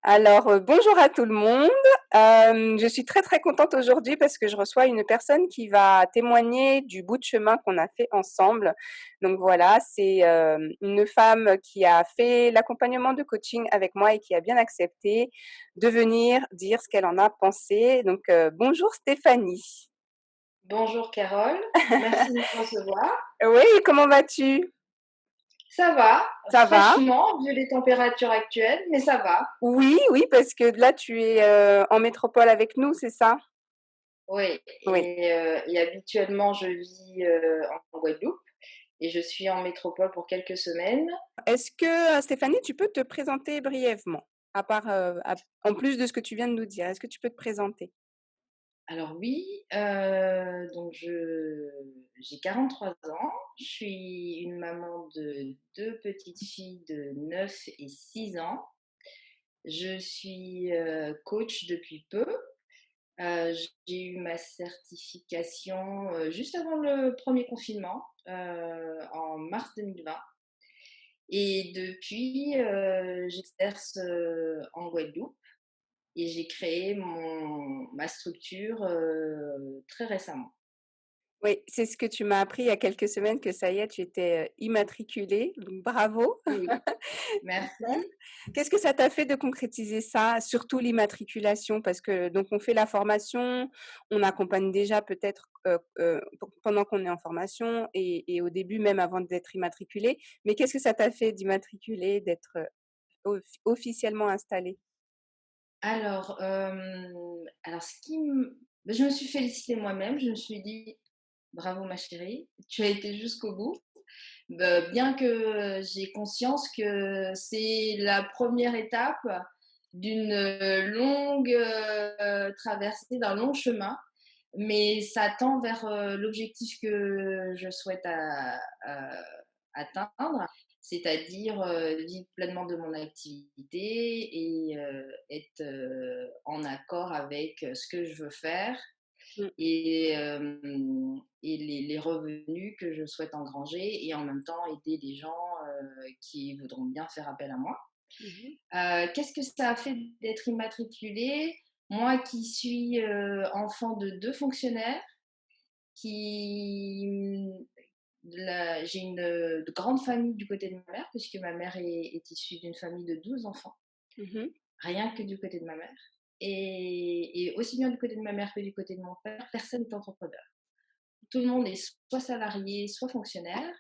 Alors, bonjour à tout le monde. Je suis très, très contente aujourd'hui parce que je reçois une personne qui va témoigner du bout de chemin qu'on a fait ensemble. Donc voilà, c'est, une femme qui a fait l'accompagnement de coaching avec moi et qui a bien accepté de venir dire ce qu'elle en a pensé. Donc, bonjour Stéphanie. Bonjour Carole, merci de me recevoir. Oui, comment vas-tu? Ça va, Ça va? fraîchement, vu les températures actuelles, mais ça va. Oui, oui, parce que là tu es, en métropole avec nous, c'est ça? Oui, Oui. et habituellement, je vis en Guadeloupe et je suis en métropole pour quelques semaines. Est-ce que, Stéphanie, tu peux te présenter brièvement? À part, en plus de ce que tu viens de nous dire, est-ce que tu peux te présenter? Alors oui, donc j'ai 43 ans, je suis une maman de 2 petites filles de 9 et 6 ans. Je suis coach depuis peu. J'ai eu ma certification, juste avant le premier confinement, en mars 2020 et depuis, j'exerce, en Guadeloupe et j'ai créé ma structure, très récemment. Oui, c'est ce que tu m'as appris il y a quelques semaines que ça y est, tu étais, immatriculée, donc bravo. Oui, Super. merci. Qu'est-ce que ça t'a fait de concrétiser ça? Surtout l'immatriculation parce que donc on fait la formation, on accompagne déjà peut-être, pendant qu'on est en formation et au début même avant d'être immatriculé. Mais qu'est-ce que ça t'a fait d'immatriculer, d'être, officiellement installée? Alors ce qui me je me suis félicitée moi-même, je me suis dit: «Bravo ma chérie, tu as été jusqu'au bout». Bien que j'ai conscience que c'est la première étape d'une longue traversée, d'un long chemin, mais ça tend vers l'objectif que je souhaite atteindre, c'est-à-dire vivre pleinement de mon activité et être en accord avec ce que je veux faire Mmh. et les revenus que je souhaite engranger et en même temps aider les gens qui voudront bien faire appel à moi. Mmh. Qu'est-ce que ça a fait d'être immatriculée? Moi qui suis enfant de deux fonctionnaires, qui j'ai une grande famille du côté de ma mère, puisque ma mère est issue d'une famille de 12 enfants, Mmh. rien que du côté de ma mère. Et aussi bien du côté de ma mère que du côté de mon père, personne n'est entrepreneur. Tout le monde est soit salarié, soit fonctionnaire.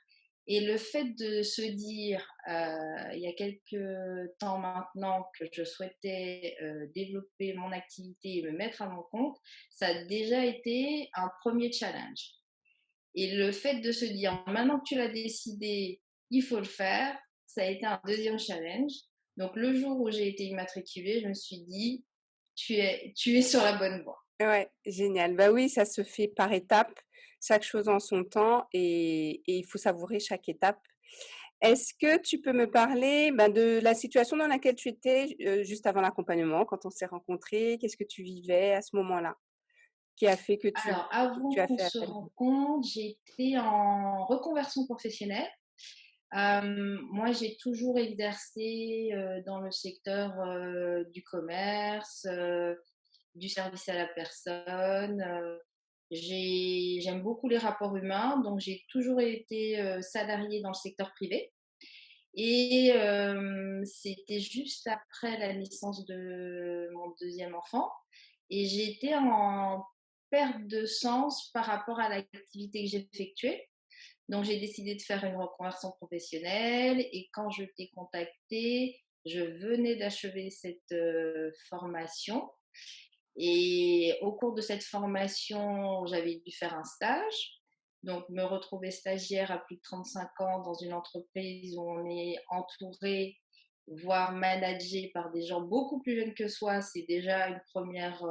Et le fait de se dire, il y a quelques temps maintenant, que je souhaitais développer mon activité et me mettre à mon compte, ça a déjà été un premier challenge. Et le fait de se dire, maintenant que tu l'as décidé, il faut le faire, ça a été un deuxième challenge. Donc le jour où j'ai été immatriculée, je me suis dit, tu es sur la bonne voie. Ouais, génial. Bah oui, ça se fait par étapes, chaque chose en son temps et il faut savourer chaque étape. Est-ce que tu peux me parler, ben, de la situation dans laquelle tu étais, juste avant l'accompagnement, quand on s'est rencontrés? Qu'est-ce que tu vivais à ce moment-là? Qui a fait que Alors, tu avant as qu'on fait se appel à moi? rencontre, j'étais en reconversion professionnelle. Moi, j'ai toujours exercé dans le secteur du commerce, du service à la personne. J'aime beaucoup les rapports humains, donc j'ai toujours été salariée dans le secteur privé. Et c'était juste après la naissance de mon deuxième enfant. Et j'étais en perte de sens par rapport à l'activité que j'effectuais. Donc j'ai décidé de faire une reconversion professionnelle et quand je t'ai contacté, je venais d'achever cette formation et au cours de cette formation, j'avais dû faire un stage. Donc me retrouver stagiaire à plus de 35 ans dans une entreprise où on est entouré, voire managé par des gens beaucoup plus jeunes que soi, c'est déjà une première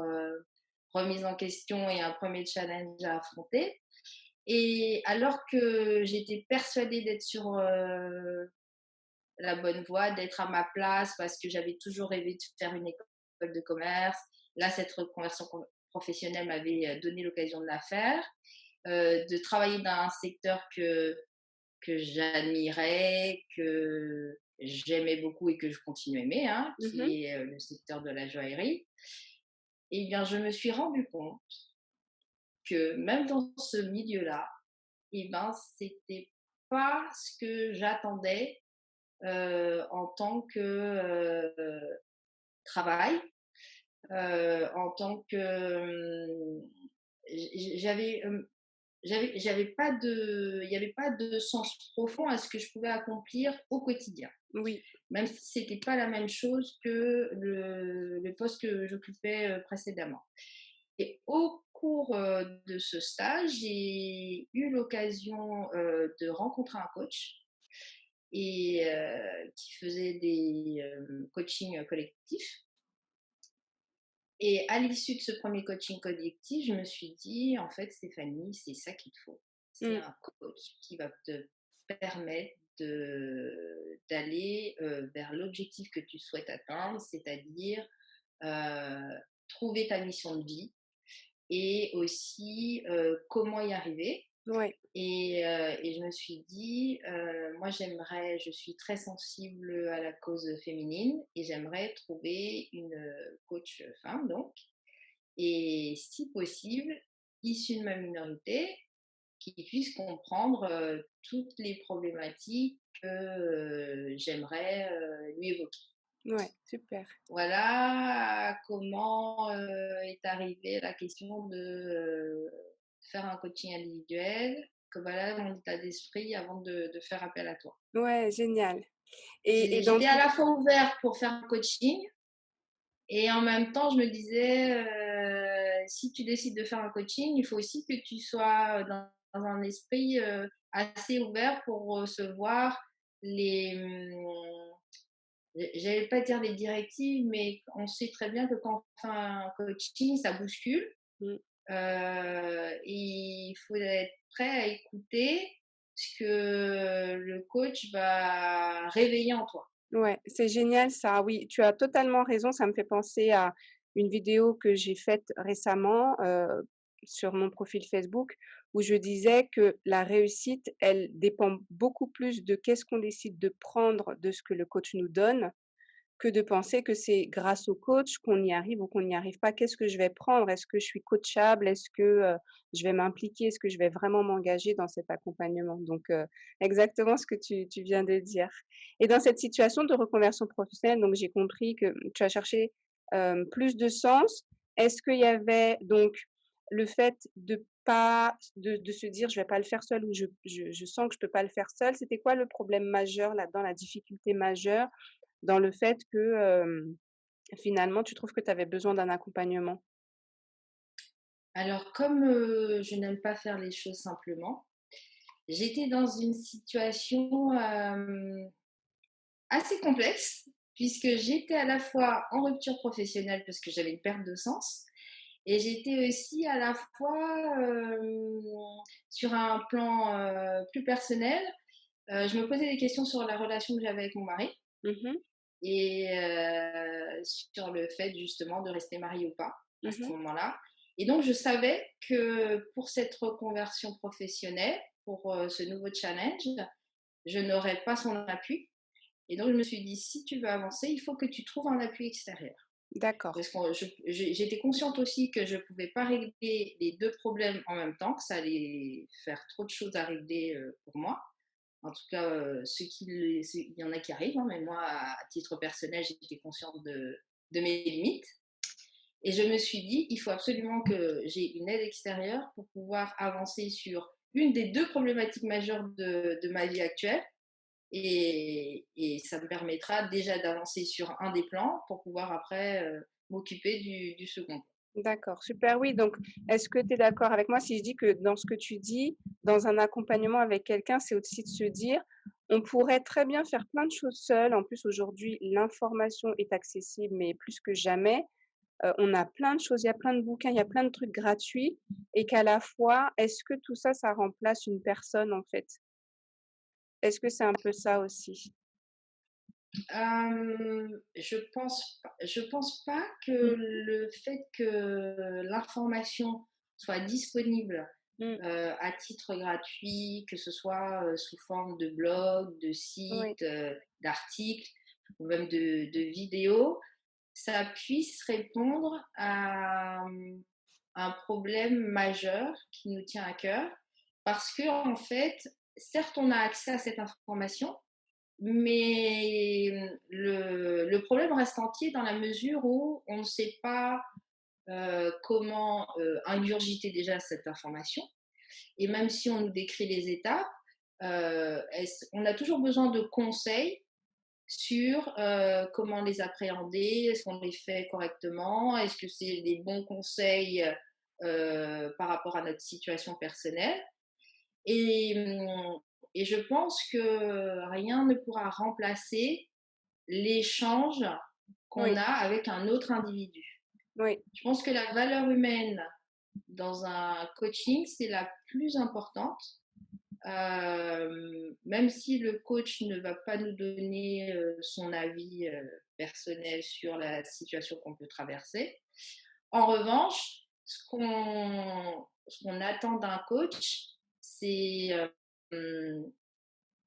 remise en question et un premier challenge à affronter. Et alors que j'étais persuadée d'être sur la bonne voie, d'être à ma place parce que j'avais toujours rêvé de faire une école de commerce. Là, cette reconversion professionnelle m'avait donné l'occasion de la faire, de travailler dans un secteur que j'admirais, j'aimais beaucoup et que je continue à aimer, hein, Mmh. qui est le secteur de la joaillerie. Et bien, je me suis rendu compte que même dans ce milieu-là, et ben, c'était pas ce que j'attendais en tant que travail, en tant que j'avais j'avais pas de il n'y avait pas de sens profond à ce que je pouvais accomplir au quotidien, Oui, même si c'était pas la même chose que le poste que j'occupais précédemment. Et au cours de ce stage, j'ai eu l'occasion de rencontrer un coach et qui faisait des coachings collectifs. Et à l'issue de ce premier coaching collectif, je me suis dit, en fait, Stéphanie, c'est ça qu'il te faut. C'est mmh, un coach qui va te permettre d'aller vers l'objectif que tu souhaites atteindre, c'est-à-dire euh, trouver ta mission de vie et aussi comment y arriver. ouais, Et je me suis dit, moi j'aimerais, je suis très sensible à la cause féminine et j'aimerais trouver une coach femme, donc, et si possible, issue de ma minorité, qui puisse comprendre toutes les problématiques que j'aimerais lui évoquer. ouais, super. Voilà comment est arrivée la question de faire un coaching individuel, que voilà mon état d'esprit avant de faire appel à toi. Ouais, génial. Et dans J'étais à tout la fois ouverte pour faire un coaching et en même temps je me disais, si tu décides de faire un coaching, il faut aussi que tu sois dans un esprit assez ouvert pour recevoir les, j'allais pas dire les directives, mais on sait très bien que quand on fait un coaching, ça bouscule. mmh. Il faut être prêt à écouter ce que le coach va réveiller en toi. Ouais, c'est génial ça. Oui, tu as totalement raison. Ça me fait penser à une vidéo que j'ai faite récemment, sur mon profil Facebook où je disais que la réussite, elle dépend beaucoup plus de qu'est-ce qu'on décide de prendre de ce que le coach nous donne, que de penser que c'est grâce au coach qu'on y arrive ou qu'on n'y arrive pas. Qu'est-ce que je vais prendre? Est-ce que je suis coachable? Est-ce que, je vais m'impliquer? Est-ce que je vais vraiment m'engager dans cet accompagnement? Donc, exactement ce que tu viens de dire. Et dans cette situation de reconversion professionnelle, donc j'ai compris que tu as cherché, plus de sens. Est-ce qu'il y avait donc le fait de se dire: «Je vais pas le faire seul» ou «Je sens que je peux pas le faire seul». C'était quoi le problème majeur là-dedans, la difficulté majeure? Dans le fait que, finalement, tu trouves que tu avais besoin d'un accompagnement? Alors, comme je n'aime pas faire les choses simplement, j'étais dans une situation assez complexe, puisque j'étais à la fois en rupture professionnelle parce que j'avais une perte de sens, et j'étais aussi à la fois sur un plan plus personnel. Je me posais des questions sur la relation que j'avais avec mon mari Mmh mh. et sur le fait justement de rester mariée ou pas à ce Mmh. moment-là. Et donc, je savais que pour cette reconversion professionnelle, pour ce nouveau challenge, je n'aurais pas son appui. Et donc, je me suis dit, si tu veux avancer, il faut que tu trouves un appui extérieur. D'accord. Parce que j'étais consciente aussi que je ne pouvais pas régler les deux problèmes en même temps, que ça allait faire trop de choses à régler pour moi. En tout cas, il y en a qui arrivent, hein, mais moi, à titre personnel, j'étais consciente de mes limites. Et je me suis dit, il faut absolument que j'ai une aide extérieure pour pouvoir avancer sur une des deux problématiques majeures de ma vie actuelle. Et ça me permettra déjà d'avancer sur un des plans pour pouvoir après m'occuper du second. D'accord, super. Oui, donc est-ce que tu es d'accord avec moi si je dis que dans ce que tu dis, dans un accompagnement avec quelqu'un, c'est aussi de se dire: «On pourrait très bien faire plein de choses seul». En plus, aujourd'hui, l'information est accessible, mais plus que jamais. On a plein de choses, il y a plein de bouquins, il y a plein de trucs gratuits et qu'à la fois, est-ce que tout ça, ça remplace une personne, en fait? Est-ce que c'est un peu ça aussi? Je pense pas que Mmh. le fait que l'information soit disponible Mmh. à titre gratuit, que ce soit sous forme de blog, de Oui, site, d'articles ou même de vidéos, ça puisse répondre à un problème majeur qui nous tient à cœur. Parce que, en fait, certes, on a accès à cette information, mais le problème reste entier dans la mesure où on ne sait pas comment ingurgiter déjà cette information. Et même si on nous décrit les étapes, on a toujours besoin de conseils sur comment les appréhender, est-ce qu'on les fait correctement, est-ce que c'est des bons conseils par rapport à notre situation personnelle. Et, et je pense que rien ne pourra remplacer l'échange qu'on oui, a avec un autre individu. oui, Je pense que la valeur humaine dans un coaching, c'est la plus importante. Même si le coach ne va pas nous donner son avis personnel sur la situation qu'on peut traverser. En revanche, ce qu'on attend d'un coach, c'est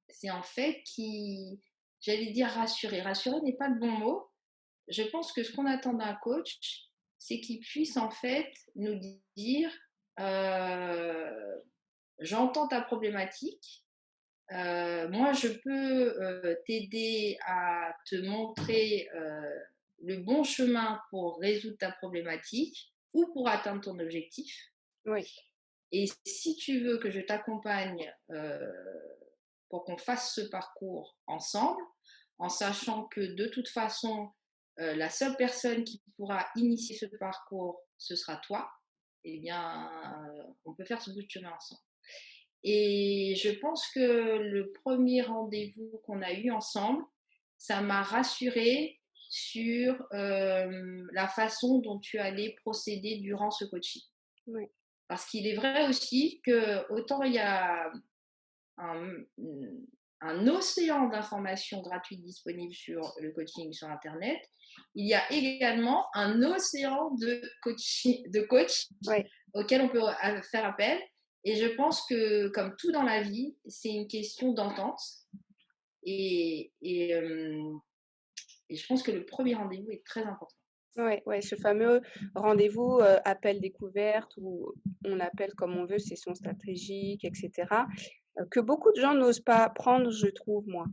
c'est en fait qui, j'allais dire rassurer. Rassurer n'est pas le bon mot. Je pense que ce qu'on attend d'un coach, c'est qu'il puisse en fait nous dire j'entends ta problématique. Moi, je peux t'aider à te montrer le bon chemin pour résoudre ta problématique ou pour atteindre ton objectif. oui, Et si tu veux que je t'accompagne pour qu'on fasse ce parcours ensemble, en sachant que de toute façon, la seule personne qui pourra initier ce parcours, ce sera toi, eh bien, on peut faire ce bout de chemin ensemble. Et je pense que le premier rendez-vous qu'on a eu ensemble, ça m'a rassurée sur la façon dont tu allais procéder durant ce coaching. oui, Parce qu'il est vrai aussi que autant il y a un, un océan d'informations gratuites disponibles sur le coaching sur Internet, il y a également un océan de coach oui. auquel on peut faire appel. Et je pense que, comme tout dans la vie, c'est une question d'entente. Et, et, euh, et je pense que le premier rendez-vous est très important. Ouais, ouais, ce fameux rendez-vous, appel découverte où on appelle comme on veut, session stratégique et cetera, que beaucoup de gens n'osent pas prendre, je trouve, moi.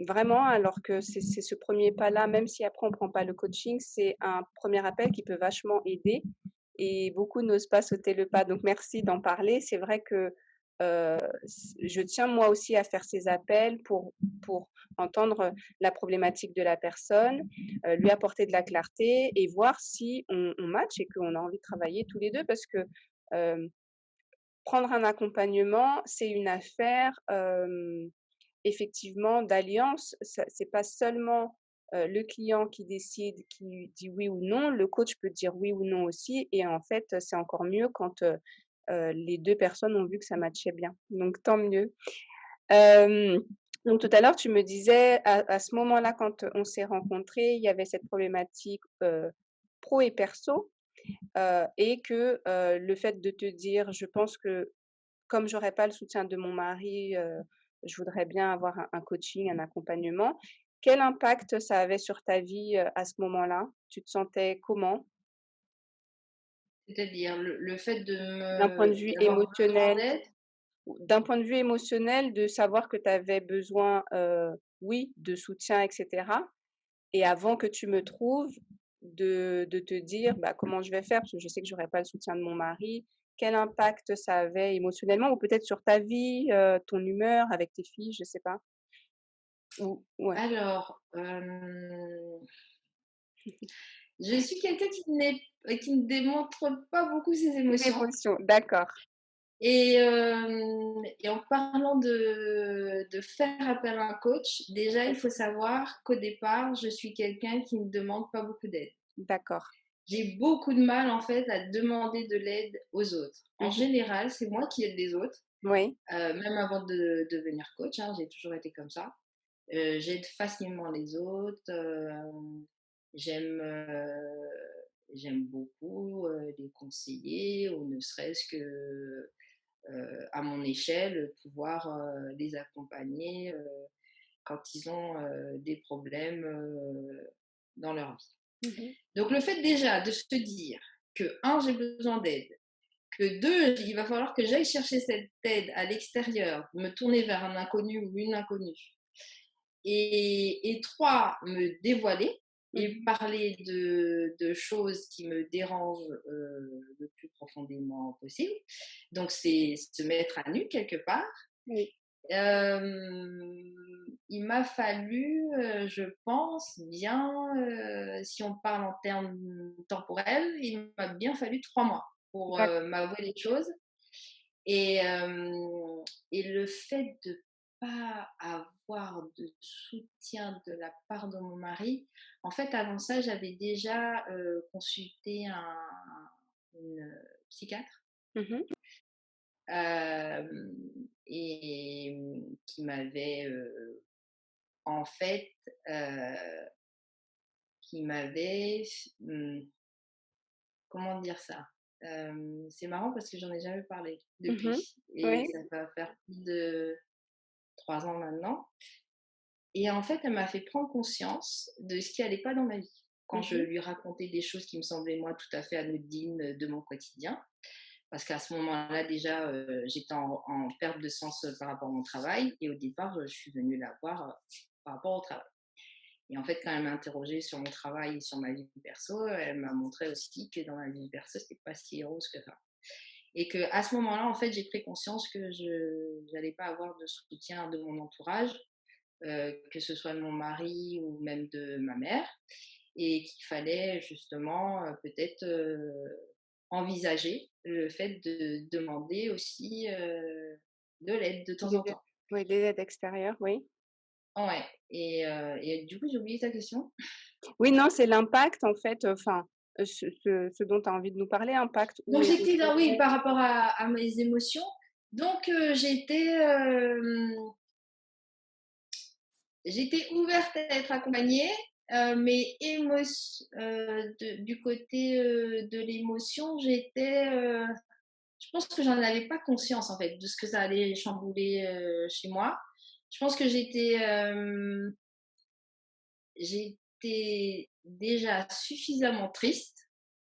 Vraiment, alors que c'est ce premier pas-là, même si après on prend pas le coaching, c'est un premier appel qui peut vachement aider et beaucoup n'osent pas sauter le pas. Donc merci d'en parler. C'est vrai que, je tiens moi aussi à faire ces appels pour entendre la problématique de la personne, lui apporter de la clarté et voir si on match et qu'on a envie de travailler tous les 2 parce que, hem, prendre un accompagnement, c'est une affaire, effectivement d'alliance. Ça c'est pas seulement, le client qui décide, qui dit oui ou non, le coach peut dire oui ou non aussi et en fait, c'est encore mieux quand, les 2 personnes ont vu que ça matchait bien, donc tant mieux. Hem, donc tout à l'heure, tu me disais à ce moment-là, quand on s'est rencontrés, il y avait cette problématique, pro et perso, et que, le fait de te dire: «Je pense que comme j'aurais pas le soutien de mon mari, je voudrais bien avoir un coaching, un accompagnement». Quel impact ça avait sur ta vie, à ce moment-là? Tu te sentais comment? C'est-à-dire le fait D'un point de vue d'avoir besoin émotionnel? d'aide. D'un point de vue émotionnel, de savoir que tu avais besoin, oui, de soutien et cetera et avant que tu me trouves, de te dire: «Bah, comment je vais faire?» parce que je sais que j'aurais pas le soutien de mon mari. Quel impact ça avait émotionnellement ou peut-être sur ta vie, ton humeur avec tes filles, je sais pas? Ou ouais, Alors, je suis quelqu'un qui ne démontre pas beaucoup ses émotions. l'émotion, d'accord. Et en parlant de faire appel à un coach, déjà, il Oui, faut savoir qu'au départ, je suis quelqu'un qui ne demande pas beaucoup d'aide. d'accord. J'ai beaucoup de mal, en fait, à demander de l'aide aux autres. En Mmh. général, c'est moi qui aide les autres, Oui, même avant de devenir coach, hein, j'ai toujours été comme ça. J'aide facilement les autres, j'aime, j'aime beaucoup les conseiller, ou ne serait-ce que à mon échelle, pouvoir les accompagner quand ils ont des problèmes dans leur vie. Mmh. Donc le fait déjà de se dire que, un, j'ai besoin d'aide, que deux, il va falloir que j'aille chercher cette aide à l'extérieur, me tourner vers un inconnu ou une inconnue, et trois, me dévoiler et Mmh. parler de choses qui me dérangent le plus profondément possible. Donc c'est se mettre à nu quelque part. Oui. Il m'a fallu, je pense bien, si on parle en termes temporels, il m'a bien fallu 3 mois pour D'accord. m'avouer les choses. Et, et le fait de pas avoir de soutien de la part de mon mari, en fait, avant ça, j'avais déjà consulté une psychiatre. Mmh. Et qui m'avait en fait, heu, qui m'avait, mmh, comment dire ça? C'est marrant parce que j'en ai jamais parlé Mmh. depuis, et Oui. ça va faire plus de 3 ans maintenant. Et en fait, elle m'a fait prendre conscience de ce qui allait pas dans ma vie. Quand je Mmh. lui racontais des choses qui me semblaient, moi, tout à fait anodines de mon quotidien. Parce qu'à ce moment-là, déjà, j'étais en perte de sens par rapport à mon travail. Et au départ, je suis venue la voir par rapport au travail. Et en fait, quand elle m'a interrogée sur mon travail et sur ma vie perso, elle m'a montré aussi que dans ma vie perso, c'était pas si rose que ça. Et que à ce moment-là, en fait, j'ai pris conscience que je n'allais pas avoir de soutien de mon entourage, que ce soit de mon mari ou même de ma mère, et qu'il fallait justement peut-être envisager le fait de demander aussi de l'aide de temps Des en aides, temps. oui, des aides extérieures, oui. Ouais. Et du coup, j'ai oublié ta question. Oui, non, c'est l'impact en fait, enfin, ce dont tu as envie de nous parler, impact ou Donc j'étais là, oui, émotionnel. par rapport à mes émotions. Donc j'étais ouverte à être accompagnée, mais du côté de l'émotion, je pense que j'en avais pas conscience en fait de ce que ça allait chambouler chez moi. Je pense que j'étais déjà suffisamment triste,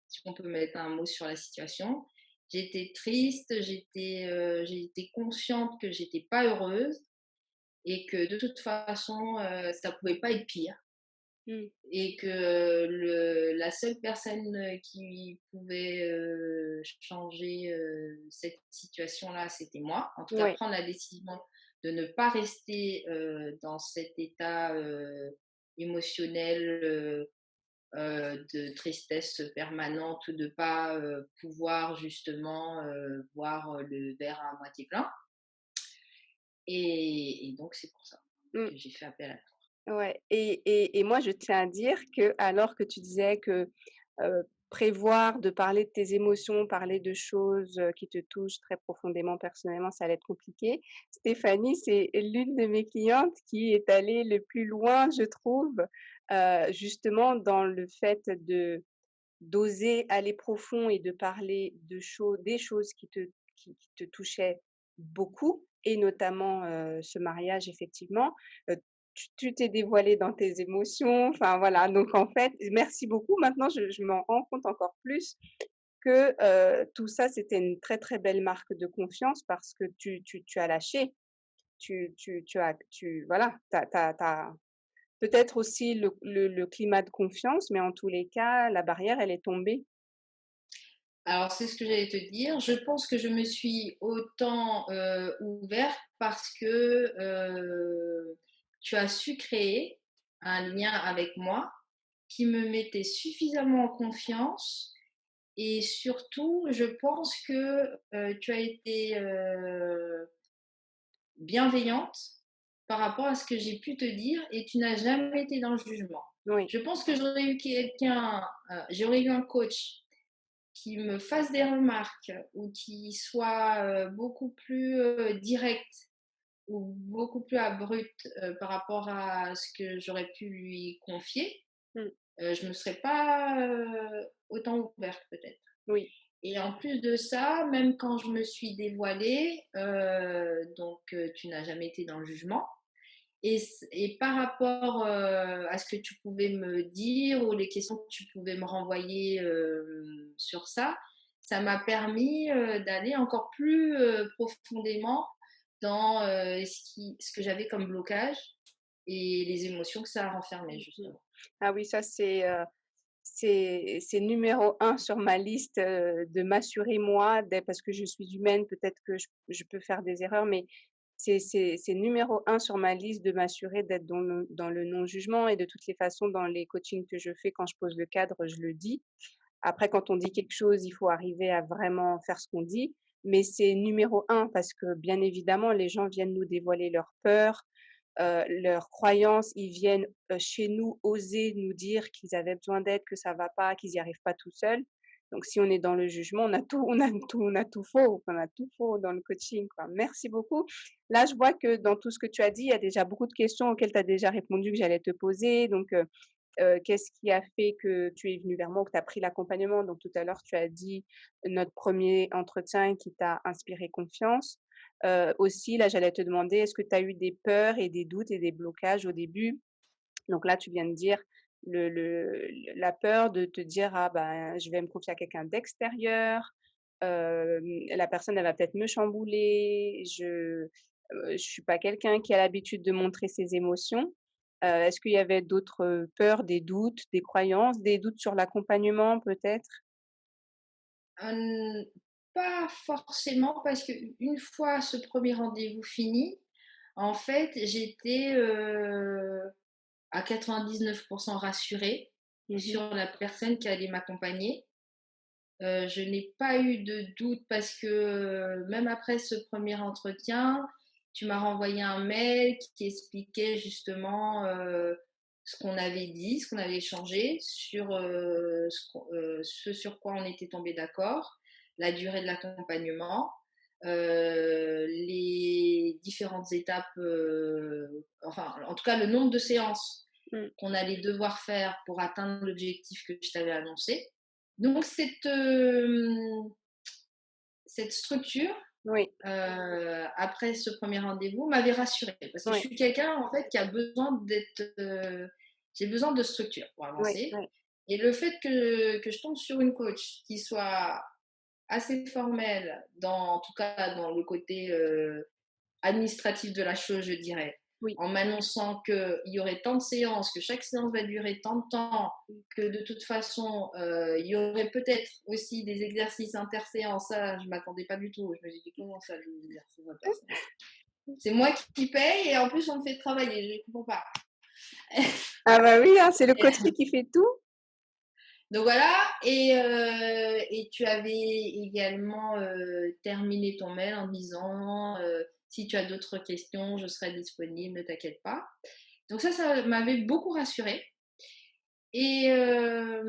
si on peut mettre un mot sur la situation. J'étais triste, j'étais consciente que j'étais pas heureuse et que de toute façon, ça pouvait pas être pire, Mmh. et que la seule personne qui pouvait changer cette situation-là, c'était moi. En tout cas, Ouais, prendre la décision de ne pas rester dans cet état émotionnel de tristesse permanente, ou de ne pas pouvoir justement voir le verre à moitié plein. Et donc, c'est pour ça mmh, que j'ai fait appel à toi. ouais, et moi, je tiens à dire que alors que tu disais que, prévoir de parler de tes émotions, parler de choses, qui te touchent très profondément personnellement, ça allait être compliqué. Stéphanie, c'est l'une de mes clientes qui est allée le plus loin, je trouve, justement dans le fait de d'oser aller profond et de parler des choses qui te touchaient beaucoup et notamment, ce mariage effectivement. Heu, tu t'es dévoilée dans tes émotions, enfin voilà, donc en fait merci beaucoup. Maintenant je m'en rends compte encore plus que, tout ça c'était une très, très belle marque de confiance parce que tu as lâché. Tu voilà, tu peut-être aussi le climat de confiance, mais en tous les cas, la barrière, elle est tombée. Alors, c'est ce que j'allais te dire. Je pense que je me suis autant ouverte parce que tu as su créer un lien avec moi qui me mettait suffisamment en confiance. Et surtout, je pense que tu as été bienveillante par rapport à ce que j'ai pu te dire, et tu n'as jamais été dans le jugement. Oui. Je pense que j'aurais eu un coach qui me fasse des remarques ou qui soit beaucoup plus direct ou beaucoup plus abrupt par rapport à ce que j'aurais pu lui confier, Mmh. je me serais pas, autant ouverte peut-être. Oui. Et en plus de ça, même quand je me suis dévoilée, donc tu n'as jamais été dans le jugement et par rapport, à ce que tu pouvais me dire ou les questions que tu pouvais me renvoyer, sur ça, ça m'a permis, d'aller encore plus, profondément dans, ce que j'avais comme blocage et les émotions que ça renfermait Mmh. justement. Ah oui, ça c'est numéro un sur ma liste, de m'assurer moi d'être parce que je suis humaine, peut-être que je peux faire des erreurs, mais c'est numéro un sur ma liste de m'assurer d'être dans le non-jugement et de toutes les façons dans les coachings que je fais, quand je pose le cadre, je le dis. Après quand on dit quelque chose, il faut arriver à vraiment faire ce qu'on dit, mais c'est numéro un parce que bien évidemment les gens viennent nous dévoiler leurs peurs, leurs croyances, ils viennent, chez nous oser nous dire qu'ils avaient besoin d'aide, que ça va pas, qu'ils y arrivent pas tout seuls. Donc si on est dans le jugement, on a tout faux, on a tout faux dans le coaching, quoi. Merci beaucoup. Là, je vois que dans tout ce que tu as dit, il y a déjà beaucoup de questions auxquelles tu as déjà répondu que j'allais te poser. Donc, qu'est-ce qui a fait que tu es venu vers moi, que tu as pris l'accompagnement? Donc tout à l'heure, tu as dit notre premier entretien qui t'a inspiré confiance. Aussi, là, j'allais te demander, est-ce que tu as eu des peurs et des doutes et des blocages au début? Donc là, tu viens de dire la peur de te dire: «Ah ben, je vais me confier à quelqu'un d'extérieur, la personne, elle va peut-être me chambouler, je suis pas quelqu'un qui a l'habitude de montrer ses émotions». Est-ce qu'il y avait d'autres, peurs, des doutes, des croyances, des doutes sur l'accompagnement peut-être? Hem, Pas forcément parce qu'une fois ce premier rendez-vous fini, en fait, j'étais, à 99 rassurée Mmh mh. sur la personne qui allait m'accompagner. Je n'ai pas eu de doute parce que, même après ce premier entretien, tu m'as renvoyé un mail qui expliquait justement, ce qu'on avait dit, ce qu'on avait échangé sur, ce sur quoi on était tombé d'accord, la durée de l'accompagnement, les différentes étapes, enfin, en tout cas, le nombre de séances Mmh. qu'on allait devoir faire pour atteindre l'objectif que je t'avais annoncé. Donc cette structure, Oui, après ce premier rendez-vous, m'avait rassurée parce que je oui, suis quelqu'un, en fait, qui a besoin j'ai besoin de structure pour oui, avancer oui. et le fait que je tombe sur une coach qui soit assez formelle dans en tout cas dans le côté, administratif de la chose, je dirais, Oui. en m'annonçant qu'il y aurait tant de séances, que chaque séance va durer tant de temps, Mmh. que de toute façon, il y aurait peut-être aussi des exercices interséances. Ça, je ne m'attendais pas du tout. Je me suis dit, comment ça, des exercices interséances? C'est moi qui paye et en plus, on me fait travailler. Je ne comprends pas. Ah bah oui, hein, c'est le coach qui fait tout. Donc voilà, et tu avais également terminé ton mail en disant si tu as d'autres questions, je serai disponible, ne t'inquiète pas. Donc ça m'avait beaucoup rassurée. Je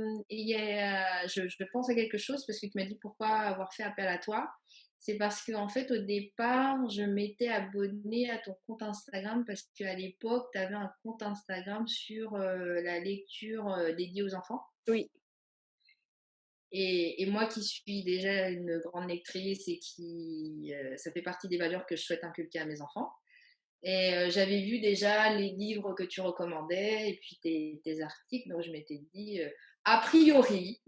pense à quelque chose parce que tu m'as dit pourquoi avoir fait appel à toi. C'est parce qu'en fait, au départ, je m'étais abonnée à ton compte Instagram parce qu'à l'époque, tu avais un compte Instagram sur la lecture dédiée aux enfants. Oui. Et moi qui suis déjà une grande lectrice et qui, ça fait partie des valeurs que je souhaite inculquer à mes enfants. Et j'avais vu déjà les livres que tu recommandais et puis tes articles, donc je m'étais dit, a priori,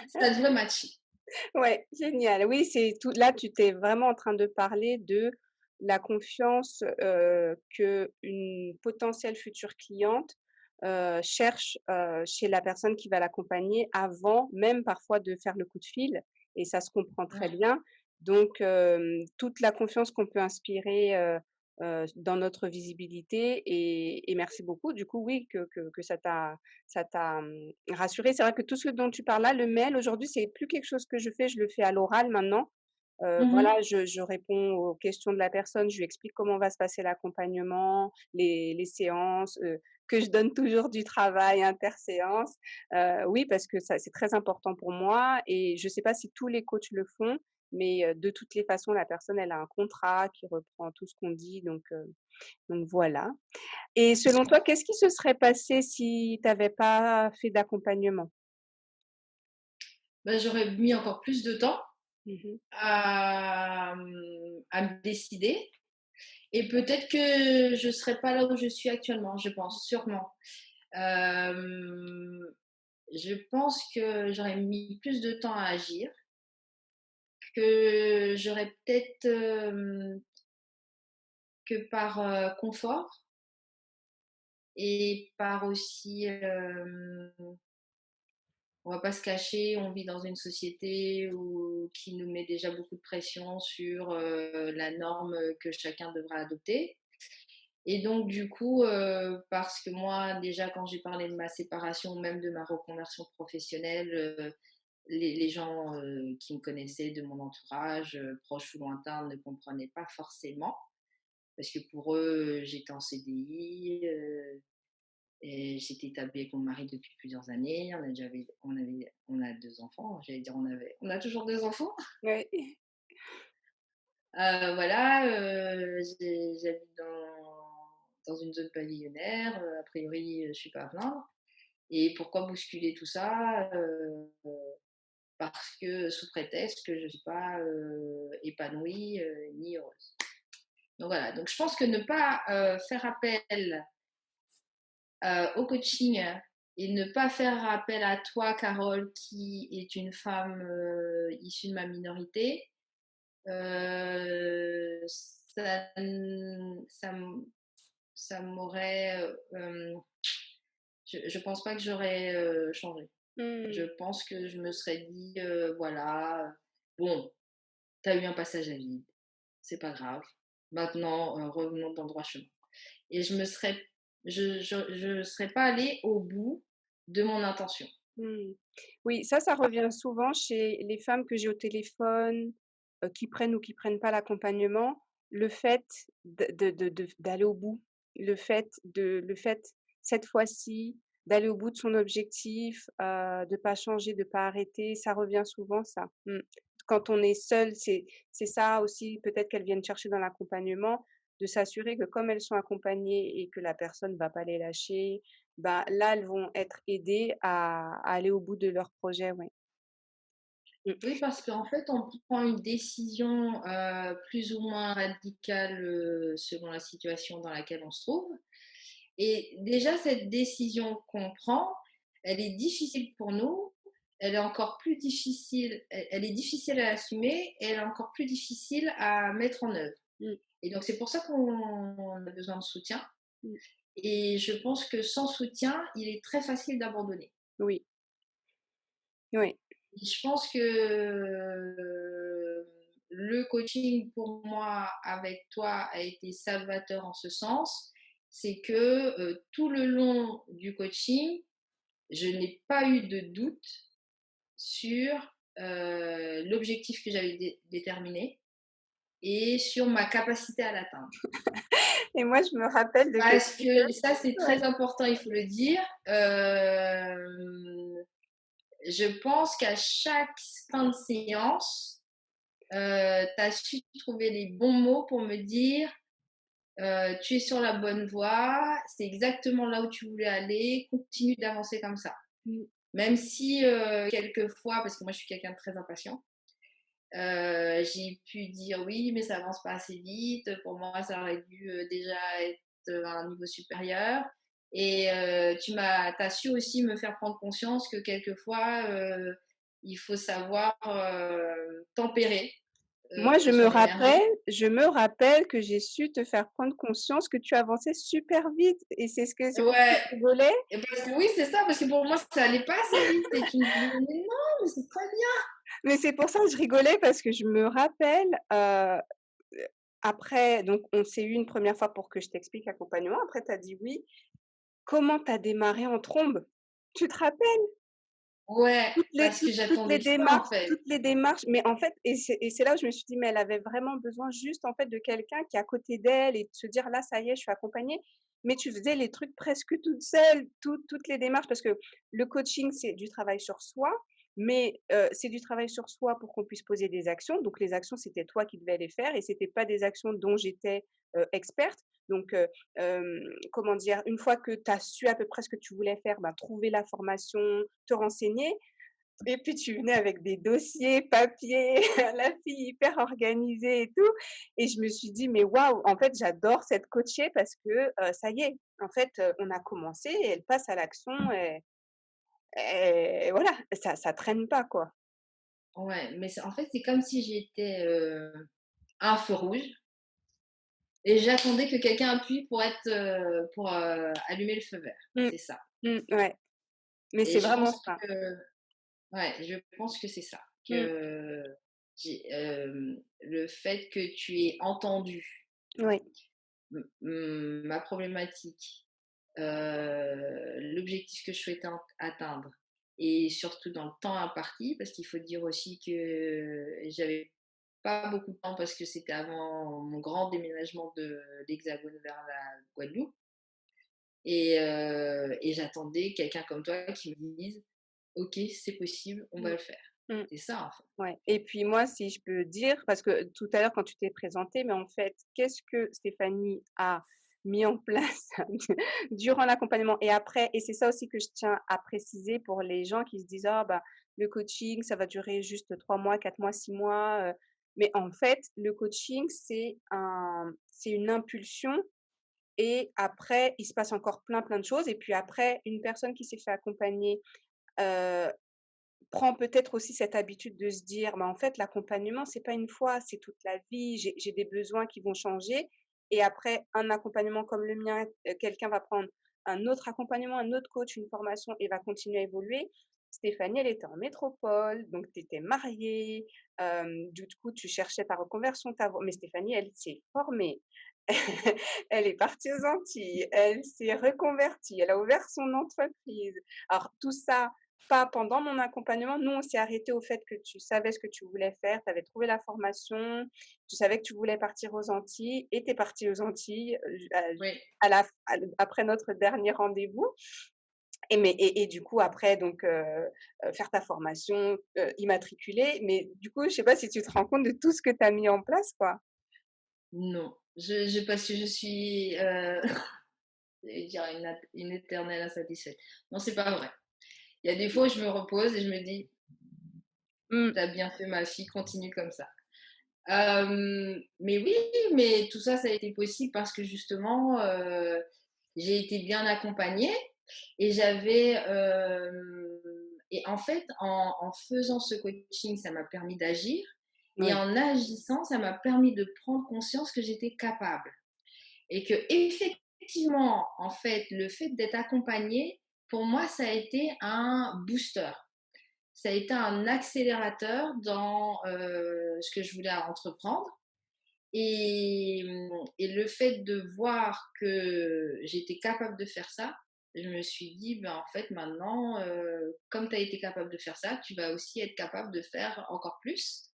ça devrait matcher. Ouais, génial. Oui, c'est tout là, tu t'es vraiment en train de parler de la confiance, qu'une potentielle future cliente, cherche, chez la personne qui va l'accompagner avant même parfois de faire le coup de fil et ça se comprend très Ouais. bien. Donc, toute la confiance qu'on peut inspirer, dans notre visibilité et merci beaucoup du coup, oui, que ça t'a rassurée. C'est vrai que tout ce dont tu parles là, le mail aujourd'hui, c'est plus quelque chose que je fais, je le fais à l'oral maintenant. Mmh. Voilà, je réponds aux questions de la personne, je lui explique comment va se passer l'accompagnement, les séances, que je donne toujours du travail interséance. Oui, parce que ça c'est très important pour moi et je sais pas si tous les coachs le font, mais de toutes les façons, la personne, elle a un contrat qui reprend tout ce qu'on dit, donc voilà. Et selon toi, qu'est-ce qui se serait passé si tu avais pas fait d'accompagnement? Bah, j'aurais mis encore plus de temps Mmh. à me décider et peut-être que je serais pas là où je suis actuellement, je pense, sûrement. Hem, je pense que j'aurais mis plus de temps à agir, que j'aurais peut-être, que par, confort et par aussi, on va pas se cacher, on vit dans une société qui nous met déjà beaucoup de pression sur, la norme, que chacun devra adopter. Et donc du coup, parce que moi déjà quand j'ai parlé de ma séparation, même de ma reconversion professionnelle, les gens, qui me connaissaient de mon entourage, proches ou lointains, ne comprenaient pas forcément. Parce que pour eux, j'étais en CDI, et j'étais établie avec mon mari depuis plusieurs années. On a 2 enfants, j'allais dire on a toujours 2 enfants. Ouais. Voilà, j'habite dans une zone pavillonnaire, a priori, je suis pas à plaindre. Et pourquoi bousculer tout ça? Parce que sous prétexte que je ne suis pas, épanouie, ni heureuse. Donc voilà, donc je pense que ne pas, faire appel, au coaching et ne pas faire appel à toi, Carole, qui est une femme, issue de ma minorité, ça n ça m ça m'aurait, je pense pas que j'aurais, changé. Je Mmh. pense que je me serais dit, voilà, bon, tu as eu un passage à vide, c'est pas grave. Maintenant, revenons dans le droit chemin. Et je serais pas allée au bout de mon intention. Mmh. Oui, ça revient souvent chez les femmes que j'ai au téléphone, qui prennent ou qui prennent pas l'accompagnement. Le fait d'aller au bout, le fait cette fois-ci d'aller au bout de son objectif, de pas changer, de pas arrêter, ça revient souvent ça. Mmh. Quand on est seul, c'est ça aussi peut-être qu'elles viennent chercher dans l'accompagnement, de s'assurer que comme elles sont accompagnées et que la personne va pas les lâcher, bah, là, elles vont être aidées à aller au bout de leur projet, ouais. Mmh. Oui, parce qu'en fait, on prend une décision, plus ou moins radicale, selon la situation dans laquelle on se trouve. Et déjà, cette décision qu'on prend, elle est difficile pour nous. Elle est encore plus difficile, elle est difficile à assumer et elle est encore plus difficile à mettre en œuvre. Mmh. Et donc, c'est pour ça qu'on a besoin de soutien. Mmh. Et je pense que sans soutien, il est très facile d'abandonner. Oui, oui. Et je pense que le coaching pour moi avec toi a été salvateur en ce sens. C'est que tout le long du coaching, je n'ai pas eu de doute sur l'objectif que j'avais déterminé et sur ma capacité à l'atteindre. Et moi, je me rappelle de quelque Parce que ça, c'est ouais. très important, il faut le dire. Je pense qu'à chaque fin de séance, tu as su trouver les bons mots pour me dire tu es sur la bonne voie, c'est exactement là où tu voulais aller, continue d'avancer comme ça. Mmh. Même si quelquefois, parce que moi je suis quelqu'un de très impatient, j'ai pu dire oui, mais ça avance pas assez vite. Pour moi, ça aurait dû déjà être à un niveau supérieur. Et t'as su aussi me faire prendre conscience que quelquefois, il faut savoir tempérer Moi, je me son énergie. rappelle je me rappelle que j'ai su te faire prendre conscience que tu avançais super vite et c'est pour ça que Ouais, je rigolais. et parce que oui, c'est ça, parce que pour moi, ça allait pas assez vite. Et tu me disais, mais non, mais c'est très bien. Mais c'est pour ça que je rigolais parce que je me rappelle, après donc on s'est eu une première fois pour que je t'explique l'accompagnement. Après tu as dit oui. Comment tu as démarré en trombe? Tu te rappelles? Ouais, parce que j'attendais ça, en fait. Toutes les démarches, mais en fait et c'est là où je me suis dit: «Mais elle avait vraiment besoin juste, en fait, de quelqu'un qui est à côté d'elle et de se dire: "Là, ça y est, je suis accompagnée"». Mais tu faisais les trucs presque toute seule, toutes les démarches parce que le coaching, c'est du travail sur soi, mais c'est du travail sur soi pour qu'on puisse poser des actions. Donc les actions, c'était toi qui devais les faire et c'était pas des actions dont j'étais, experte. Donc comment dire? Une fois que tu as su à peu près ce que tu voulais faire, bah, trouver la formation, te renseigner et puis tu venais avec des dossiers, papiers, la fille hyper organisée et tout et je me suis dit: «Mais waouh, en fait, j'adore cette coachée parce que, ça y est, en fait, on a commencé et elle passe à l'action et voilà, ça traîne pas, quoi». Ouais, mais en fait, c'est comme si j'étais à un feu rouge et j'attendais que quelqu'un appuie pour allumer le feu vert. Mmh. C'est ça. Ouais, mais Et c'est je vraiment pense ça. que, ouais, je pense que c'est ça. Mmh. Que le fait que tu aies entendu Oui, ma problématique, l'objectif que je souhaitais atteindre et surtout dans le temps imparti, parce qu'il faut dire aussi que j'avais pas beaucoup de temps parce que c'était avant mon grand déménagement de l'Hexagone vers la Guadeloupe et j'attendais quelqu'un comme toi qui me dise: «OK, c'est possible, on va mmh, le faire». mmh, C'est ça, en fait. ouais et puis moi, si je peux dire, parce que tout à l'heure quand tu t'es présentée, mais en fait, qu'est-ce que Stéphanie a mis en place durant l'accompagnement et après et c'est ça aussi que je tiens à préciser pour les gens qui se disent: «Ah bah, le coaching, ça va durer juste 3 mois, 4 mois, 6 mois», mais en fait, le coaching, c'est une impulsion et après, il se passe encore plein, plein de choses et puis après, une personne qui s'est fait accompagner, heu, prend peut-être aussi cette habitude de se dire: «Bah, en fait, l'accompagnement, c'est pas une fois, c'est toute la vie, j'ai des besoins qui vont changer» et après un accompagnement comme le mien, quelqu'un va prendre un autre accompagnement, un autre coach, une formation et va continuer à évoluer. Stéphanie, elle était en métropole, donc tu étais mariée, du coup, tu cherchais ta reconversion, ta voie mais Stéphanie, elle s'est formée. Elle est partie aux Antilles, elle s'est reconvertie, elle a ouvert son entreprise. Alors tout ça, pas pendant mon accompagnement. Nous, on s'est arrêté au fait que tu savais ce que tu voulais faire, tu avais trouvé la formation, tu savais que tu voulais partir aux Antilles et tu es partie aux Antilles, Oui. après notre dernier rendez-vous et du coup après donc faire ta formation, immatriculer. Mais du coup, je sais pas si tu te rends compte de tout ce que tu as mis en place, quoi? Non, parce que je suis, j'allais dire une éternelle insatisfaite. Non, c'est pas vrai. Il y a des fois où je me repose et je me dis: Mmh, «Tu bien fait ma fille, continue comme ça». Mais oui, mais tout ça, ça a été possible parce que justement, j'ai été bien accompagnée et et en fait, en faisant ce coaching, ça m'a permis d'agir et oui, en agissant, ça m'a permis de prendre conscience que j'étais capable. Et que effectivement, en fait, le fait d'être accompagnée, pour moi, ça a été un booster. Ça a été un accélérateur dans ce que je voulais entreprendre. Et le fait de voir que j'étais capable de faire ça, je me suis dit, ben, en fait, maintenant, comme tu as été capable de faire ça, tu vas aussi être capable de faire encore plus.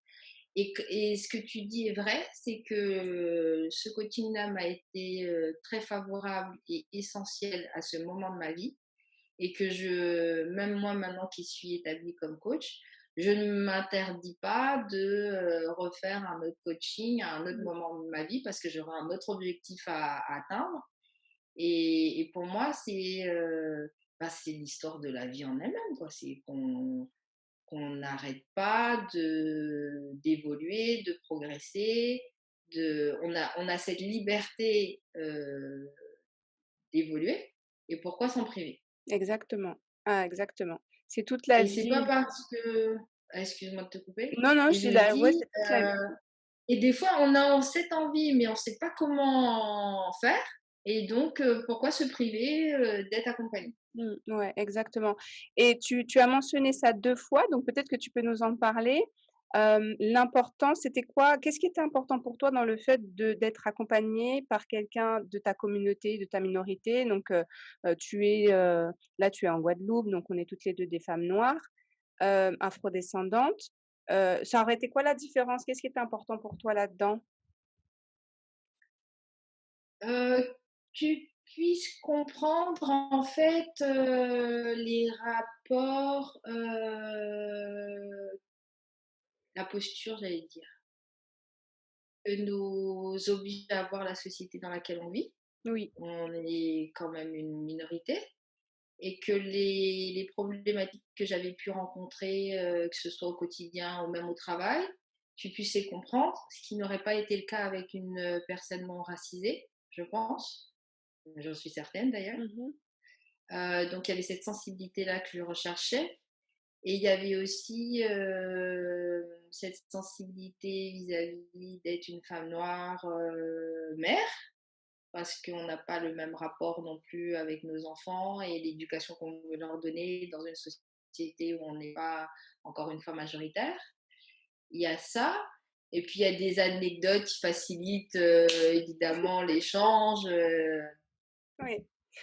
Et ce que tu dis est vrai, c'est que ce coaching-là m'a été très favorable et essentiel à ce moment de ma vie. Et que même moi maintenant qui suis établie comme coach, je ne m'interdis pas de refaire un autre coaching à un autre mmh, moment de ma vie parce que j'aurai un autre objectif à atteindre. Et pour moi, c'est l'histoire de la vie en elle-même, quoi. C'est qu'on n'arrête pas d'évoluer, de progresser, on a cette liberté d'évoluer, et pourquoi s'en priver? exactement. Ah, exactement. C'est toute la Et c'est pas vie. parce que excuse-moi de te couper, Non, non, et je je suis me là, ouais, dis, c'est toute la vie. et des fois on a cette envie, mais on sait pas comment faire, et donc pourquoi se priver, d'être accompagné? Mmh, ouais, exactement et tu as mentionné ça 2 fois, donc peut-être que tu peux nous en parler. L'important, c'était quoi? Qu'est-ce qui était important pour toi dans le fait d'être accompagné par quelqu'un de ta communauté, de ta minorité? Donc, tu es, là, tu es en Guadeloupe, donc on est toutes les 2 des femmes noires, afrodescendantes. Ça aurait été quoi la différence? Qu'est-ce qui était important pour toi là-dedans? Tu puisses comprendre en fait, les rapports, la posture, j'allais dire, que nous oblige à voir la société dans laquelle on vit. Oui. On est quand même une minorité et que les problématiques que j'avais pu rencontrer, que ce soit au quotidien ou même au travail, tu puisses les comprendre, ce qui n'aurait pas été le cas avec une personne non racisée, je pense. J'en suis certaine d'ailleurs. Mmh. Donc il y avait cette sensibilité-là que je recherchais. Et il y avait aussi cette sensibilité vis-à-vis d'être une femme noire, mère, parce qu'on n'a pas le même rapport non plus avec nos enfants et l'éducation qu'on veut leur donner dans une société où on n'est pas, encore une fois, majoritaire. Il y a ça. Et puis il y a des anecdotes qui facilitent évidemment l'échange, Oui.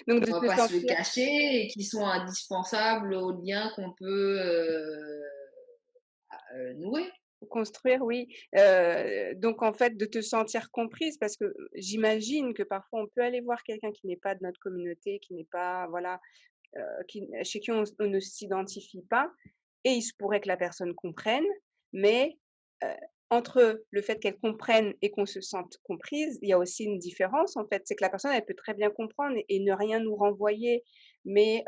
Donc de on va te pas se le sentir cacher, et qui sont indispensables aux liens qu'on peut nouer. construire, oui. Donc en fait, de te sentir comprise parce que j'imagine que parfois on peut aller voir quelqu'un qui n'est pas de notre communauté, qui n'est pas voilà, qui chez qui on ne s'identifie pas et il se pourrait que la personne comprenne, mais heu, entre le fait qu'elle comprenne et qu'on se sente comprise, il y a aussi une différence en fait. C'est que la personne, elle peut très bien comprendre et ne rien nous renvoyer, mais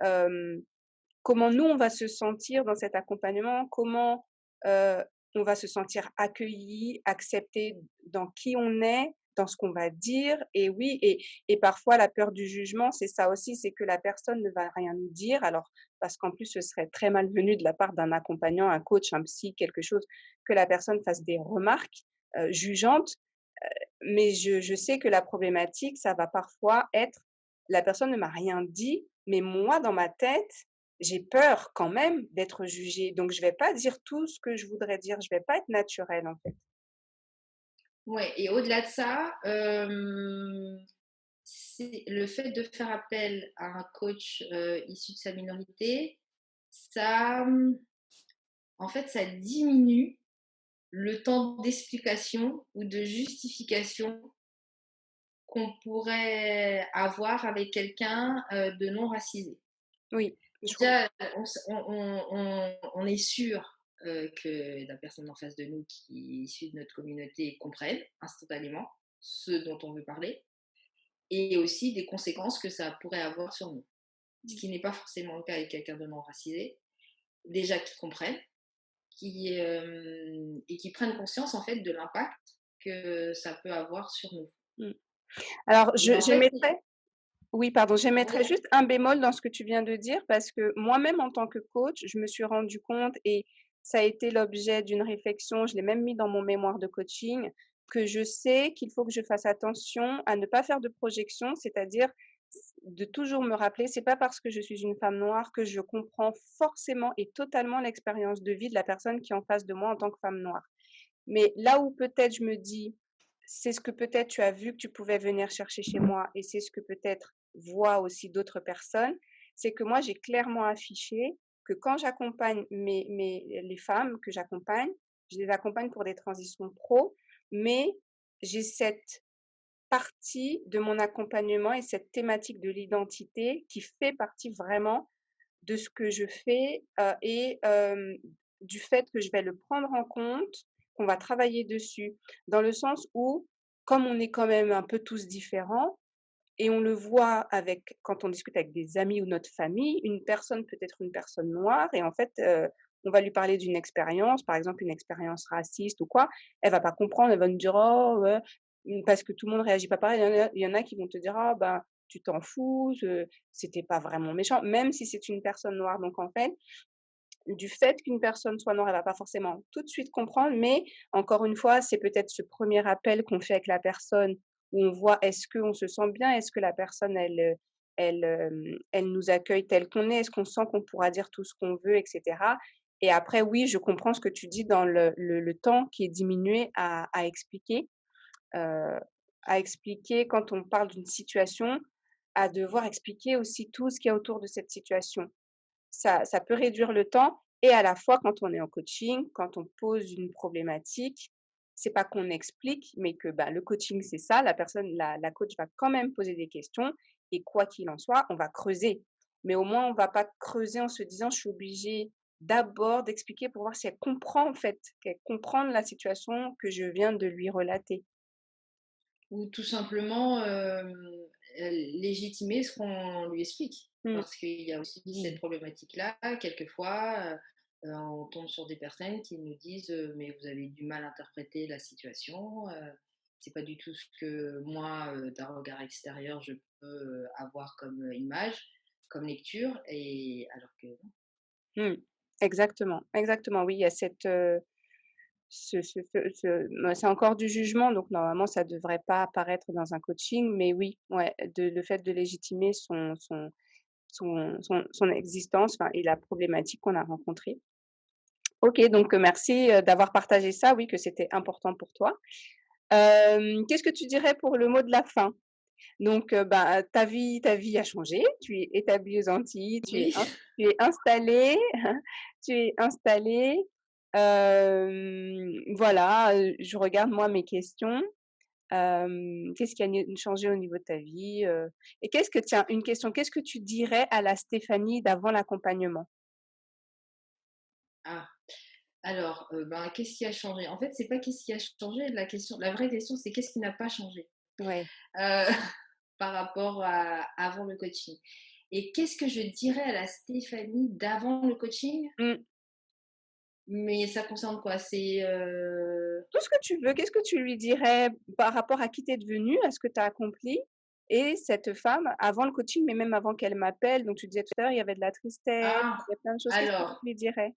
comment nous, on va se sentir dans cet accompagnement? Comment, heu, on va se sentir accueilli, accepté dans qui on est, dans ce qu'on va dire et oui et parfois la peur du jugement, c'est ça aussi, c'est que la personne ne va rien nous dire alors parce qu'en plus ce serait très malvenu de la part d'un accompagnant, un coach, un psy, quelque chose, que la personne fasse des remarques, jugeantes. Mais je sais que la problématique, ça va parfois être: la personne ne m'a rien dit, mais moi, dans ma tête, j'ai peur quand même d'être jugée. Donc je vais pas dire tout ce que je voudrais dire. Je vais pas être naturelle, en fait. Ouais, et au-delà de ça, c'est le fait de faire appel à un coach, issu de sa minorité, ça, en fait, ça diminue le temps d'explication ou de justification qu'on pourrait avoir avec quelqu'un, de non racisé. Oui, je Déjà, on est sûr, que la personne en face de nous qui est issue de notre communauté comprenne instantanément ce dont on veut parler et aussi des conséquences que ça pourrait avoir sur nous. Ce qui n'est pas forcément le cas avec quelqu'un de non racisé. Déjà qu'ils comprennent, et qui prennent conscience en fait de l'impact que ça peut avoir sur nous. mmh. Alors Et en fait, j'émettrais oui, pardon, j'émettrais oui, juste un bémol dans ce que tu viens de dire parce que moi-même en tant que coach, je me suis rendu compte et ça a été l'objet d'une réflexion, je l'ai même mis dans mon mémoire de coaching, que je sais qu'il faut que je fasse attention à ne pas faire de projection, c'est-à-dire de toujours me rappeler, c'est pas parce que je suis une femme noire que je comprends forcément et totalement l'expérience de vie de la personne qui est en face de moi en tant que femme noire. Mais là où peut-être je me dis: «C'est ce que peut-être tu as vu que tu pouvais venir chercher chez moi et c'est ce que peut-être voient aussi d'autres personnes», c'est que moi j'ai clairement affiché que quand j'accompagne les femmes que j'accompagne, je les accompagne pour des transitions pro, mais j'ai cette partie de mon accompagnement et cette thématique de l'identité qui fait partie vraiment de ce que je fais, du fait que je vais le prendre en compte, qu'on va travailler dessus. Dans le sens où, comme on est quand même un peu tous différents et on le voit avec quand on discute avec des amis ou notre famille, une personne peut être une personne noire et en fait, on va lui parler d'une expérience, par exemple une expérience raciste ou quoi, elle va pas comprendre, elle va nous dire: «Oh ouais», parce que tout le monde réagit pas pareil. Il y en a qui vont te dire: «Ah ben, tu t'en fous, c'était pas vraiment méchant», même si c'est une personne noire. Donc en fait, du fait qu'une personne soit noire, elle va pas forcément tout de suite comprendre, mais encore une fois, c'est peut-être ce premier appel qu'on fait avec la personne où on voit est-ce qu'on se sent bien? Est-ce que la personne elle nous accueille tel qu'on est? Est-ce qu'on sent qu'on pourra dire tout ce qu'on veut et cetera? Et après oui, je comprends ce que tu dis dans le temps qui est diminué heu, à expliquer quand on parle d'une situation, à devoir expliquer aussi tout ce qu'il y a autour de cette situation. Ça peut réduire le temps et à la fois quand on est en coaching, quand on pose une problématique, c'est pas qu'on explique, mais que, bah, le coaching, c'est ça, la coach va quand même poser des questions et quoi qu'il en soit, on va creuser. Mais au moins, on va pas creuser en se disant: «Je suis obligée d'abord d'expliquer pour voir si elle comprend en fait, qu'elle comprend la situation que je viens de lui relater. Ou tout simplement, légitimer ce qu'on lui explique. Mmh. Parce qu'il y a aussi cette Oui. problématique-là, quelquefois, on tombe sur des personnes qui nous disent: «Mais vous avez du mal à interpréter la situation, c'est pas du tout ce que moi, d'un regard extérieur, je peux, avoir comme, image, comme lecture» et alors que non. Mmh. Exactement, exactement. Oui, il y a cette, c'est encore du jugement, donc normalement ça devrait pas apparaître dans un coaching, mais oui, ouais, le fait de légitimer son existence, enfin et la problématique qu'on a rencontrée. OK, donc merci, d'avoir partagé ça, oui, que c'était important pour toi. Qu'est-ce que tu dirais pour le mot de la fin? Donc, bah, ta vie a changé, tu es établie aux Antilles, Oui. tu es installée, tu es installée, voilà, je regarde moi mes questions, qu'est-ce qui a changé au niveau de ta vie, et tiens, une question, qu'est-ce que tu dirais à la Stéphanie d'avant l'accompagnement? Ah, alors, ben, qu'est-ce qui a changé? En fait, c'est pas qu'est-ce qui a changé, la vraie question, c'est qu'est-ce qui n'a pas changé? Ouais. Heu, par rapport à avant le coaching. Et qu'est-ce que je dirais à la Stéphanie d'avant le coaching? Mmh. Mais ça concerne quoi? C'est, Tout ce que tu veux, qu'est-ce que tu lui dirais par rapport à qui tu es devenue, à ce que tu as accompli et cette femme avant le coaching, mais même avant qu'elle m'appelle, donc tu disais tout à l'heure, il y avait de la tristesse, ah! il y a plein de choses, qu'est-ce que tu Alors lui dirais?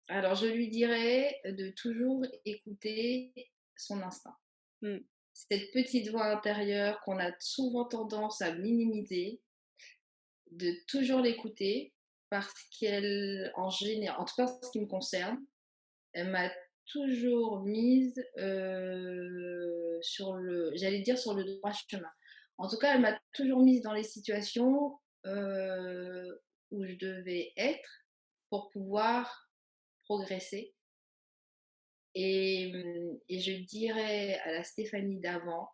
alors je lui dirais de toujours écouter son instinct. Mmh. Cette petite voix intérieure qu'on a souvent tendance à minimiser, de toujours l'écouter parce qu'elle en général en tout cas en ce qui me concerne, elle m'a toujours mise, sur le j'allais dire sur le droit chemin. En tout cas, elle m'a toujours mise dans les situations, où je devais être pour pouvoir progresser et je dirais à la Stéphanie d'avant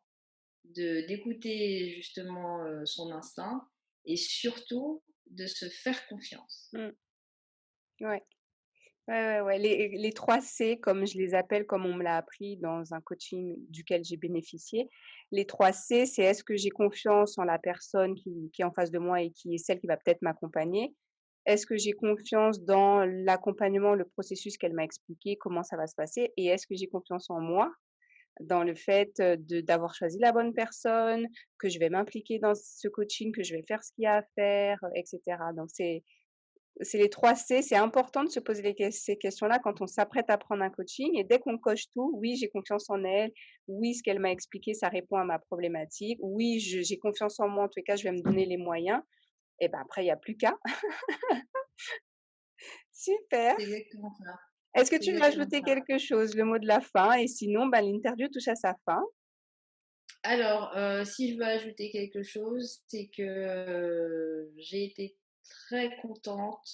d'écouter justement, son instinct et surtout de se faire confiance. Mmh. Ouais. Ouais, ouais, ouais, les 3 C comme je les appelle, comme on me l'a appris dans un coaching duquel j'ai bénéficié. Les 3 C, c'est: est-ce que j'ai confiance en la personne qui est en face de moi et qui est celle qui va peut-être m'accompagner? Est-ce que j'ai confiance dans l'accompagnement, le processus qu'elle m'a expliqué, comment ça va se passer? Et est-ce que j'ai confiance en moi, dans le fait, d'avoir choisi la bonne personne, que je vais m'impliquer dans ce coaching, que je vais faire ce qu'il y a à faire, et cetera. Donc c'est les 3 C, c'est important de se poser ces questions-là quand on s'apprête à prendre un coaching et dès qu'on coche tout, oui, j'ai confiance en elle, oui, ce qu'elle m'a expliqué, ça répond à ma problématique, oui, j'ai confiance en moi, en tout cas, je vais me donner les moyens et ben, après il y a plus qu'à. Super. C'est exactement ça, Est-ce que c'est tu veux exactement ajouter ça. quelque chose, le mot de la fin et sinon, bah, l'interview touche à sa fin. Alors, si je veux ajouter quelque chose, c'est que, j'ai été très contente,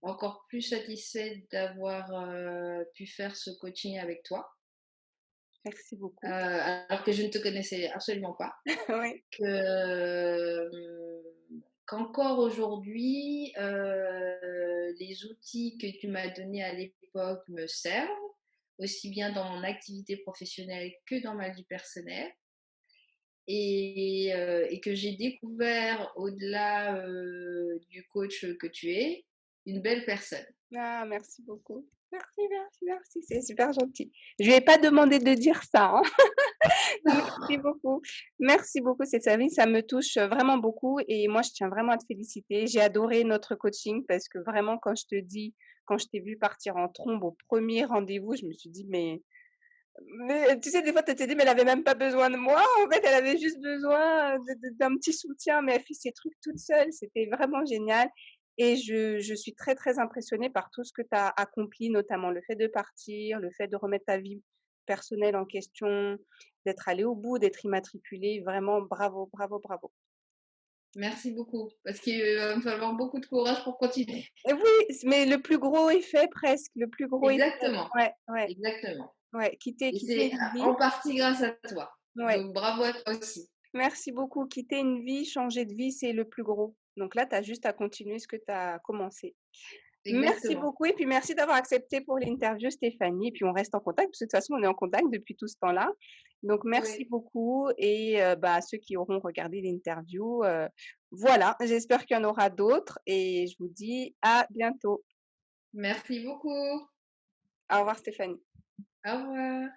encore plus satisfaite d'avoir, pu faire ce coaching avec toi, Merci beaucoup. alors que je ne te connaissais absolument pas. Oui. Qu'encore aujourd'hui, les outils que tu m'as donnés à l'époque me servent, aussi bien dans mon activité professionnelle que dans ma vie personnelle et que j'ai découvert au-delà, du coach que tu es, une belle personne. Ah, merci beaucoup. Merci, merci, merci, c'est super gentil. Je lui ai pas demandé de dire ça, hein. Merci beaucoup. Merci beaucoup, c'est service, ça me touche, vraiment beaucoup et moi, je tiens vraiment à te féliciter. J'ai adoré notre coaching parce que vraiment quand je t'ai vu partir en trombe au premier rendez-vous, je me suis dit: «Mais» tu sais, des fois, tu te dis: «Mais elle avait même pas besoin de moi, en fait, elle avait juste besoin, d'un petit soutien, mais elle fait ses trucs toute seule». C'était vraiment génial et je suis très, très impressionnée par tout ce que tu as accompli, notamment le fait de partir, le fait de remettre ta vie personnelle en question, d'être allée au bout, d'être immatriculée. Vraiment bravo, bravo, bravo. Merci beaucoup, parce qu'il va me falloir beaucoup de courage pour continuer. Et oui, mais le plus gros est fait presque, le plus gros est fait. Exactement, Ouais, ouais, exactement. ouais, Et quitter c'est une vie, en partie grâce à toi. ouais. Donc bravo à toi aussi. Merci beaucoup. Quitter une vie, changer de vie, c'est le plus gros. Donc là, tu as juste à continuer ce que tu as commencé. Merci exactement. beaucoup et puis merci d'avoir accepté pour l'interview Stéphanie et puis on reste en contact parce que de toute façon on est en contact depuis tout ce temps-là. Donc merci Oui. beaucoup et bah, ceux qui auront regardé l'interview, voilà, j'espère qu'il y en aura d'autres et je vous dis à bientôt. Merci beaucoup. Au revoir Stéphanie. Au revoir.